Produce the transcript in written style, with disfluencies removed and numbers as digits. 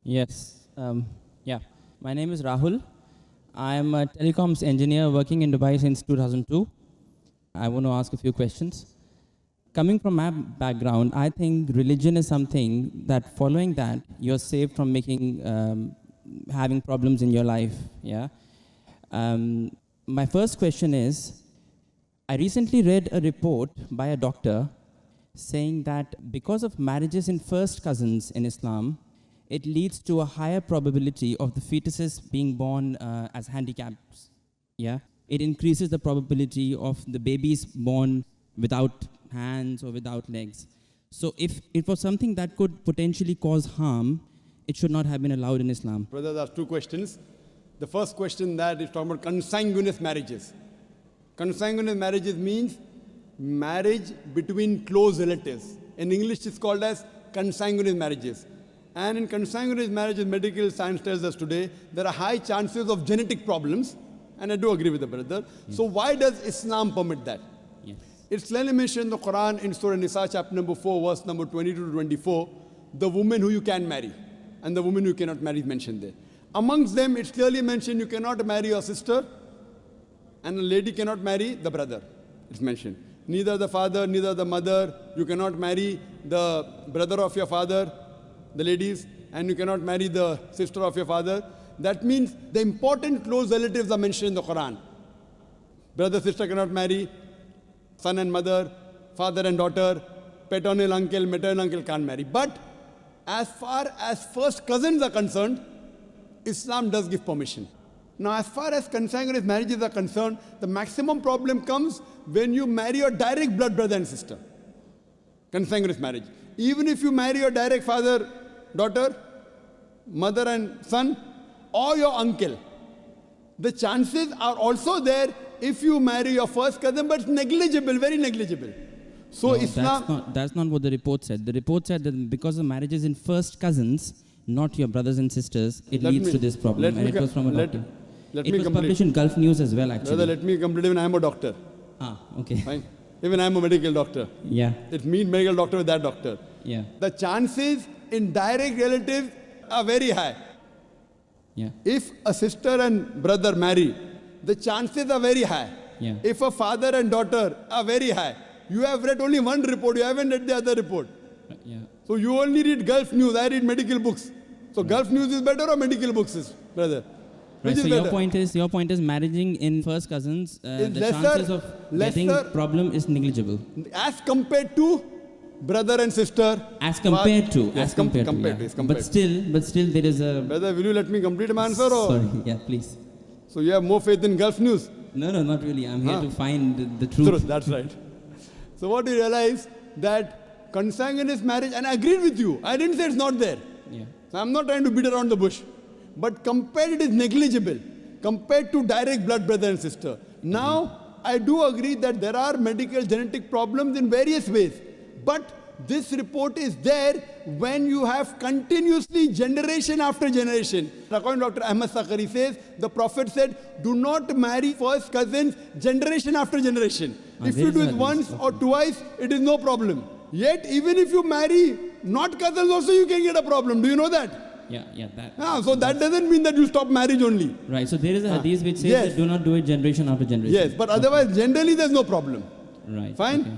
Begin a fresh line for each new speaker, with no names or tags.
Yes. Yeah. My name is Rahul. I am a telecoms engineer working in Dubai since 2002. I want to ask a few questions. Coming from my background, I think religion is something that following that, you're saved from having problems in your life. Yeah. My first question is, I recently read a report by a doctor saying that because of marriages in first cousins in Islam, it leads to a higher probability of the fetuses being born as handicaps. Yeah, it increases the probability of the babies born without hands or without legs. So if it was something that could potentially cause harm, it should not have been allowed in Islam.
Brother, there are two questions. The first question that is talking about consanguineous marriages. Consanguineous marriages means marriage between close relatives. In English, it's called as consanguineous marriages. And in consanguineous marriages, medical science tells us today, there are high chances of genetic problems. And I do agree with the brother. Yes. So why does Islam permit that? Yes. It's clearly mentioned in the Quran in Surah Nisa, chapter number 4, verse number 22 to 24, the woman who you can marry and the woman who you cannot marry is mentioned there. Amongst them, it's clearly mentioned you cannot marry your sister and a lady cannot marry the brother. It's mentioned. Neither the father, neither the mother. You cannot marry the brother of your father, the ladies, and you cannot marry the sister of your father. That means the important close relatives are mentioned in the Quran. Brother, sister cannot marry, son and mother, father and daughter, paternal uncle, maternal uncle can't marry. But as far as first cousins are concerned, Islam does give permission. Now, as far as consanguineous marriages are concerned, the maximum problem comes when you marry your direct blood brother and sister. Consanguineous marriage. Even if you marry your direct father, daughter, mother and son, or your uncle, the chances are also there if you marry your first cousin, but it's negligible, very negligible. So
no,
Islam...
That's not what the report said. The report said that because of marriages in first cousins, not your brothers and sisters, it leads to this problem. And it was from a doctor. It was published in Gulf News as well, actually.
Brother, let me complete. Even I am a doctor.
Ah, okay.
Fine. Even I am a medical doctor.
Yeah.
It means medical doctor with that doctor.
Yeah.
The chances in direct relatives are very high.
Yeah.
If a sister and brother marry, the chances are very high.
Yeah.
If a father and daughter are very high. You have read only one report, you haven't read the other report.
Yeah.
So you only read Gulf News, I read medical books. So Gulf News is better or medical books is, brother?
Right, so your point is marrying in first cousins, the chances of getting problem is negligible.
As compared to brother and sister.
As compared to. But still there is a...
Brother, will you let me complete my answer? Or?
Sorry, yeah, please.
So you have more faith in Gulf News?
No, not really. I'm here to find the truth.
That's right. So what you realize that consanguineous marriage, and I agreed with you. I didn't say it's not there.
Yeah.
So I'm not trying to beat around the bush. But compared, it is negligible compared to direct blood brother and sister. Now, I do agree that there are medical genetic problems in various ways. But this report is there when you have continuously generation after generation. According to Dr. Ahmad Sakari says, the Prophet said, do not marry first cousins generation after generation. If you do it once or twice, it is no problem. Yet, even if you marry not cousins also, you can get a problem. Do you know that?
Yeah, that.
So that doesn't mean that you stop marriage only.
Right, so there is a hadith which says that do not do it generation after generation.
Yes, but otherwise, generally there's no problem.
Right.
Fine?
Okay.